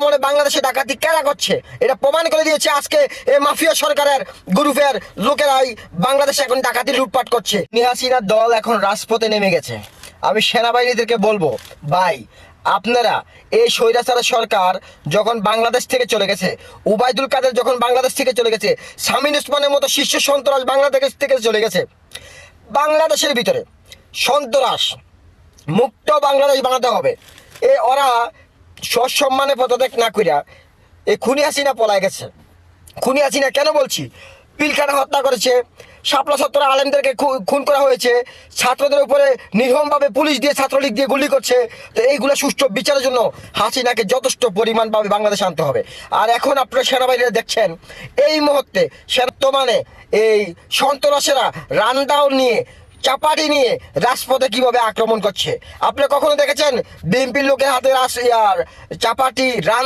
দমনে বাংলাদেশে ডাকাতি কারা করছে এটা প্রমাণ করে দিয়েছে আজকে এই মাফিয়া সরকারের গ্রুপের লোকেরাই বাংলাদেশে এখন ডাকাতি লুটপাট করছে। হাসিনার দল এখন রাজপথে নেমে গেছে। আমি সেনাবাহিনীদেরকে বলবো, ভাই আপনারা এই স্বৈরাচার সরকার যখন বাংলাদেশ থেকে চলে গেছে, উবাইদুল কাদের যখন বাংলাদেশ থেকে চলে গেছে, শামীম ওসমানের মতো শীর্ষ সন্ত্রাস বাংলাদেশ থেকে চলে গেছে, বাংলাদেশের ভিতরে সন্ত্রাস মুক্ত বাংলাদেশ বানাতে হবে। ওরা সসম্মানে পদত্যাগ না করিয়া এই খুনি হাসিনা পলায় গেছে। খুনি হাসিনা কেন বলছি, পিলখানা হত্যা করেছে, শাপলা ছাত্র আলেমদেরকে খুন করা হয়েছে, ছাত্রদের উপরে নির্মমভাবে পুলিশ দিয়ে ছাত্রলীগ দিয়ে গুলি করছে। তো এইগুলো সুষ্ঠু বিচারের জন্য হাসিনাকে যথেষ্ট পরিমাণভাবে বাংলাদেশে আনতে হবে। আর এখন আপনারা সেনাবাহিনীরা দেখছেন এই মুহূর্তে বর্তমানে এই সন্ত্রাসীরা রানডাউন নিয়ে চাপাটি নিয়ে রাজপথে কিভাবে আক্রমণ করছে। আপনি কখনো দেখেছেন বিএনপির লোকের হাতে চাপাটি রান